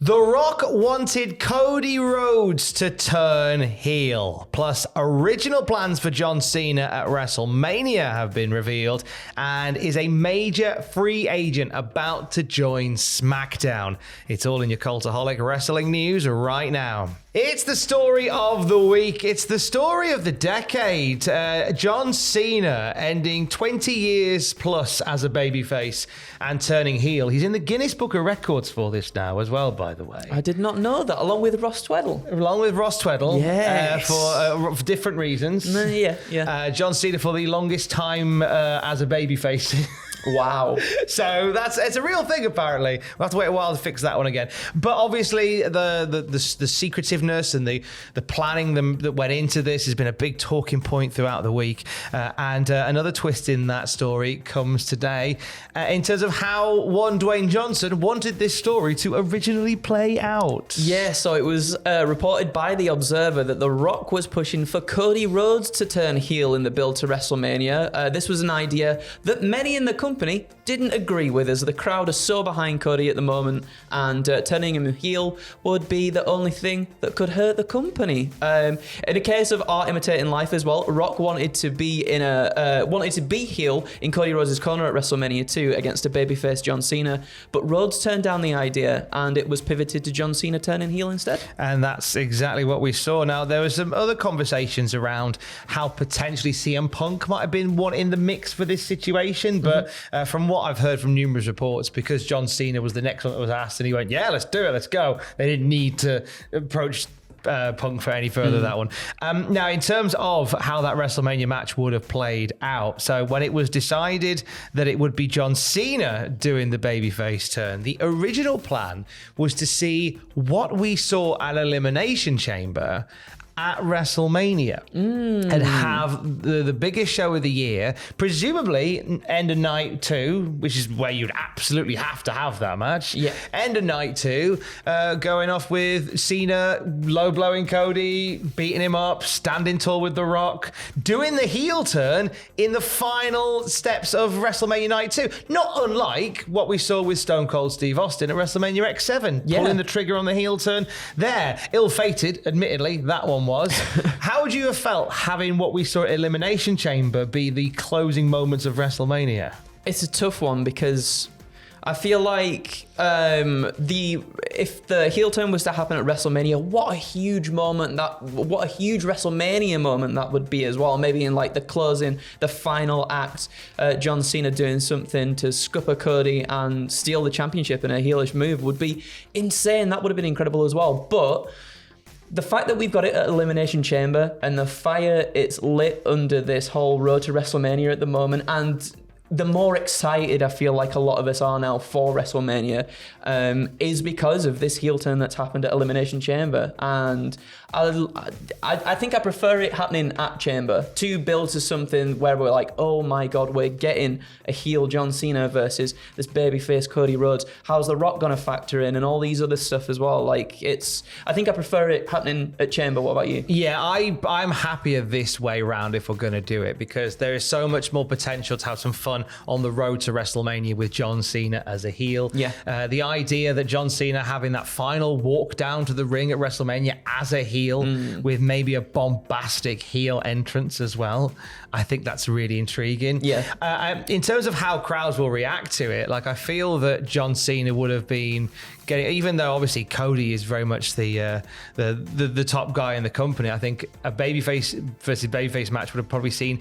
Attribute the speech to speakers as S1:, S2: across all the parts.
S1: The Rock wanted Cody Rhodes to turn heel. Plus, original plans for John Cena at WrestleMania have been revealed, and is a major free agent about to join SmackDown. It's all in your Cultaholic wrestling news right now. It's the story of the week. It's the story of the decade. John Cena ending 20 years plus as a babyface and turning heel. He's in the Guinness Book of Records for this now as well, by the way.
S2: I did not know that, along with Ross Tweddle.
S1: Yes. For different reasons.
S2: Yeah.
S1: John Cena for the longest time as a babyface.
S2: Wow.
S1: So it's a real thing, apparently. We'll have to wait a while to fix that one again. But obviously, the secretiveness and the planning that went into this has been a big talking point throughout the week. And another twist in that story comes today in terms of how one Dwayne Johnson wanted this story to originally play out.
S2: Yeah, so it was reported by The Observer that The Rock was pushing for Cody Rhodes to turn heel in the build to WrestleMania. This was an idea that many in the company didn't agree with, as the crowd are so behind Cody at the moment, and turning him heel would be the only thing that could hurt the company. In a case of art imitating life as well, Rock wanted to be heel in Cody Rhodes' corner at WrestleMania 2 against a babyface John Cena, but Rhodes turned down the idea, and it was pivoted to John Cena turning heel instead.
S1: And that's exactly what we saw. Now, there were some other conversations around how potentially CM Punk might have been one in the mix for this situation, but from what I've heard from numerous reports, because John Cena was the next one that was asked and he went, yeah, let's do it, let's go. They didn't need to approach Punk for any further, that one. Now, in terms of how that WrestleMania match would have played out, so when it was decided that it would be John Cena doing the babyface turn, the original plan was to see what we saw at Elimination Chamber at WrestleMania and have the biggest show of the year, presumably end of night 2, which is where you'd absolutely have to have that match.
S2: Yeah.
S1: End of night 2, going off with Cena low blowing Cody, beating him up, standing tall with The Rock, doing the heel turn in the final steps of WrestleMania night 2. Not unlike what we saw with Stone Cold Steve Austin at WrestleMania X7, pulling the trigger on the heel turn there. Ill-fated, admittedly, that one was. How would you have felt having what we saw at Elimination Chamber be the closing moments of WrestleMania?
S2: It's a tough one, because I feel like if the heel turn was to happen at WrestleMania, what a huge WrestleMania moment that would be as well. Maybe in like the closing, the final act, John Cena doing something to scupper Cody and steal the championship in a heelish move would be insane. That would have been incredible as well. But the fact that we've got it at Elimination Chamber and the fire it's lit under this whole road to WrestleMania at the moment, and the more excited I feel like a lot of us are now for WrestleMania, is because of this heel turn that's happened at Elimination Chamber. And I think I prefer it happening at Chamber to build to something where we're like, oh my God, we're getting a heel John Cena versus this babyface Cody Rhodes. How's The Rock gonna factor in, and all these other stuff as well? Like, I think I prefer it happening at Chamber. What about you?
S1: Yeah, I'm happier this way round if we're gonna do it, because there is so much more potential to have some fun on the road to WrestleMania with John Cena as a heel.
S2: Yeah.
S1: The idea that John Cena having that final walk down to the ring at WrestleMania as a heel with maybe a bombastic heel entrance as well, I think that's really intriguing.
S2: Yeah.
S1: In terms of how crowds will react to it, like, I feel that John Cena would have been getting, even though obviously Cody is very much the top guy in the company, I think a babyface versus babyface match would have probably seen,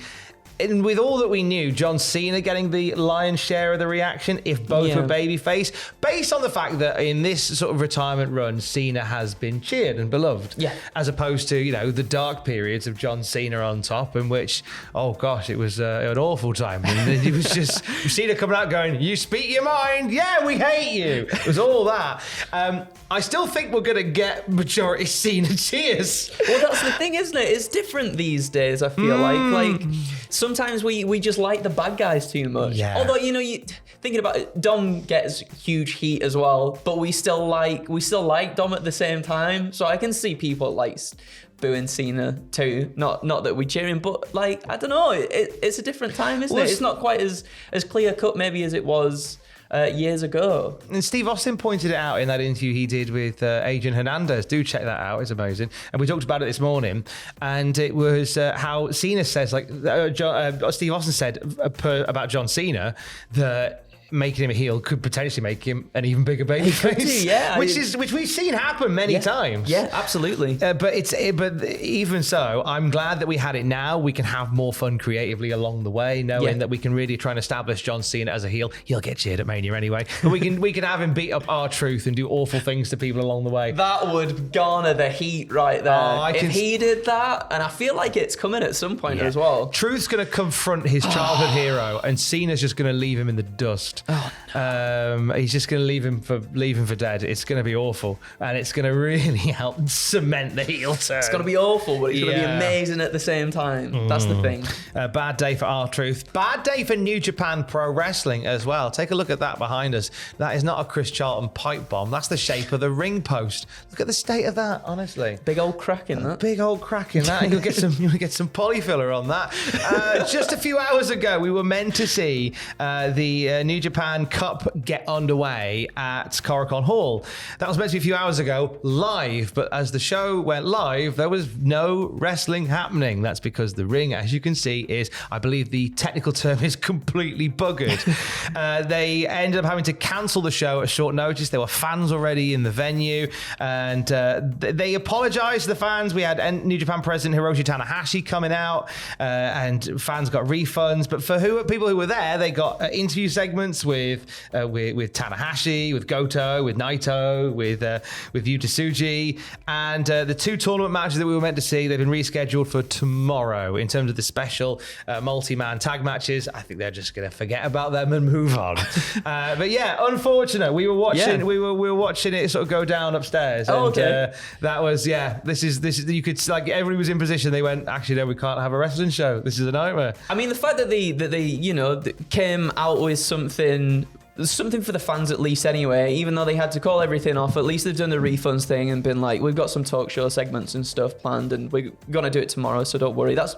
S1: and with all that we knew, John Cena getting the lion's share of the reaction if both were babyface, based on the fact that in this sort of retirement run, Cena has been cheered and beloved.
S2: Yeah.
S1: As opposed to, the dark periods of John Cena on top, in which, oh gosh, it was an awful time. And it was just Cena coming out going, you speak your mind, yeah, we hate you. It was all that. I still think we're going to get majority Cena cheers.
S2: Well, that's the thing, isn't it? It's different these days, I feel like sometimes we just like the bad guys too much.
S1: Yeah.
S2: Although, thinking about it, Dom gets huge heat as well, but we still like Dom at the same time. So I can see people like booing Cena too. Not that we cheer him, but like, I don't know. It's a different time, isn't it? It's not quite as clear cut maybe as it was years ago.
S1: And Steve Austin pointed it out in that interview he did with Adrian Hernandez. Do check that out; it's amazing. And we talked about it this morning, and it was how Cena says, like Steve Austin said about John Cena, that making him a heel could potentially make him an even bigger babyface.
S2: Yeah,
S1: which we've seen happen many times.
S2: Yeah, absolutely.
S1: But even so, I'm glad that we had it now. We can have more fun creatively along the way, knowing that we can really try and establish John Cena as a heel. He'll get cheered at Mania anyway, but we can have him beat up R-Truth and do awful things to people along the way.
S2: That would garner the heat right there. If he did that, and I feel like it's coming at some point as well.
S1: Truth's going to confront his childhood hero, and Cena's just going to leave him in the dust.
S2: Oh, no.
S1: He's just going to leave him for dead. It's going to be awful, and it's going to really help cement the heel turn.
S2: It's going to be awful, but it's going to be amazing at the same time. That's the thing.
S1: Bad day for R-Truth. Bad day for New Japan Pro Wrestling as well. Take a look at that behind us. That is not a Chris Charlton pipe bomb. That's the shape of the ring post. Look at the state of that, honestly.
S2: Big old crack in that.
S1: Big old crack in that. You'll get some polyfiller on that. Just a few hours ago, we were meant to see the New Japan Cup get underway at Korakon Hall. That was meant to be a few hours ago, live, but as the show went live, there was no wrestling happening. That's because the ring, as you can see, is, I believe the technical term is completely buggered. They ended up having to cancel the show at short notice. There were fans already in the venue, and they apologized to the fans. We had New Japan president Hiroshi Tanahashi coming out, and fans got refunds. But for people who were there, they got interview segments with Tanahashi, with Goto, with Naito, with Yuta Tsuji, and the two tournament matches that we were meant to see, they've been rescheduled for tomorrow. In terms of the special multi-man tag matches, I think they're just going to forget about them and move on. But yeah, unfortunate. We were watching. We were watching it sort of go down upstairs.
S2: Oh,
S1: and,
S2: okay.
S1: That was This is you could, like, everybody was in position. They went, actually no, we can't have a wrestling show. This is a nightmare.
S2: I mean, the fact that they came out with something for the fans at least anyway, even though they had to call everything off, at least they've done the refunds thing and been like, we've got some talk show segments and stuff planned and we're going to do it tomorrow, so don't worry. That's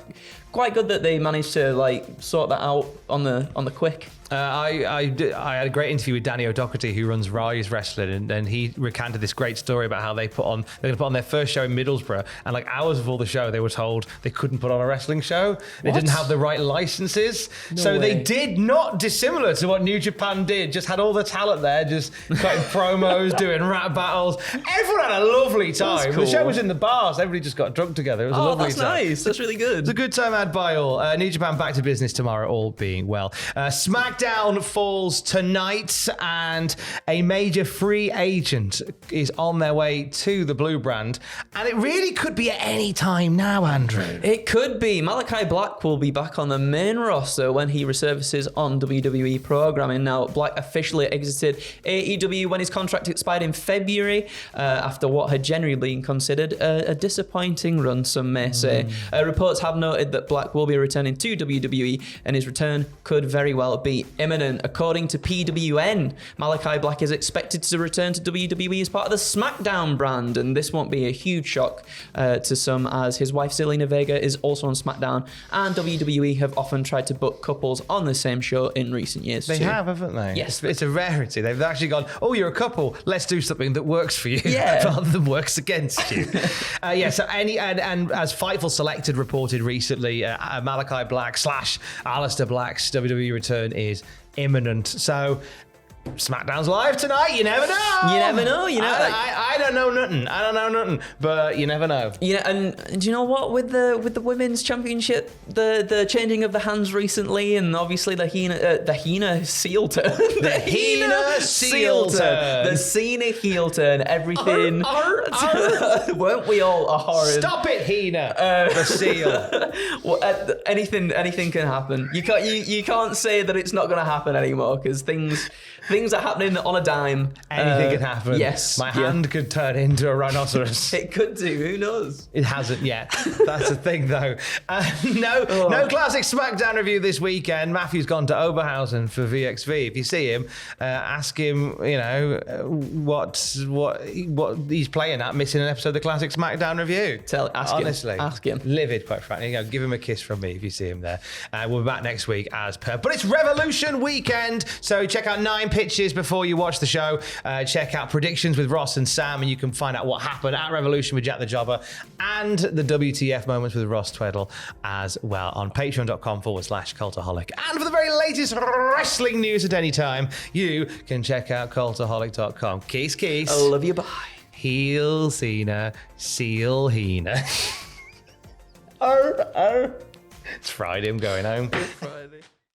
S2: quite good that they managed to like sort that out on the quick.
S1: I had a great interview with Danny O'Doherty, who runs Rise Wrestling, and he recanted this great story about how they're going to put on their first show in Middlesbrough, and like hours before the show, they were told they couldn't put on a wrestling show. They didn't have the right licenses, so they did not dissimilar to what New Japan did. Just had all the talent there, just cutting promos, doing rap battles. Everyone had a lovely time.
S2: Cool.
S1: The show was in the bars. Everybody just got drunk together. It was a lovely
S2: that's
S1: time.
S2: nice. That's really good.
S1: It's a good time had by all. New Japan back to business tomorrow, all being well. SmackDown falls tonight, and a major free agent is on their way to the Blue Brand, and it really could be at any time now, Andrew.
S2: It could be. Malachi Black will be back on the main roster when he resurfaces on WWE programming. Now, Black officially exited AEW when his contract expired in February, after what had generally been considered a disappointing run, some may say. Reports have noted that Black will be returning to WWE, and his return could very well be imminent. According to PWN, Malachi Black is expected to return to WWE as part of the SmackDown brand, and this won't be a huge shock to some, as his wife Zelina Vega is also on SmackDown, and WWE have often tried to book couples on the same show in recent years.
S1: They have, haven't they?
S2: Yes.
S1: It's a rarity. They've actually gone, oh, you're a couple, let's do something that works for you rather than works against you. So and as Fightful Selected reported recently, Malachi Black / Aleister Black's WWE return is imminent. So SmackDown's live tonight. You never know.
S2: You never know.
S1: I don't know nothing. But you never know.
S2: And do you know what? With the women's championship, the changing of the hands recently, and obviously the Hina seal turn,
S1: the Hina seal turn,
S2: the Cena heel turn, everything. Weren't we all a horror?
S1: Stop it, Hina. The seal.
S2: Well, anything can happen. You can't say that it's not going to happen anymore, because things are happening on a dime.
S1: Anything can happen.
S2: Yes.
S1: My hand could turn into a rhinoceros.
S2: It could do. Who knows?
S1: It hasn't yet. That's the thing, though. No classic SmackDown review this weekend. Matthew's gone to Oberhausen for VXV. If you see him, ask him, what he's playing at, missing an episode of the classic SmackDown review. Honestly.
S2: Ask him.
S1: Livid, quite frankly. Give him a kiss from me if you see him there. We'll be back next week as per. But it's Revolution weekend, so check out 9 Pit pitches before you watch the show. Check out predictions with Ross and Sam, and you can find out what happened at Revolution with Jack the Jobber and the WTF moments with Ross Tweddle as well on patreon.com/Cultaholic. And for the very latest wrestling news at any time, you can check out Cultaholic.com. Keys.
S2: I love you, bye.
S1: Heel Cena, Seal Hina. It's Friday, I'm going home.
S2: Friday.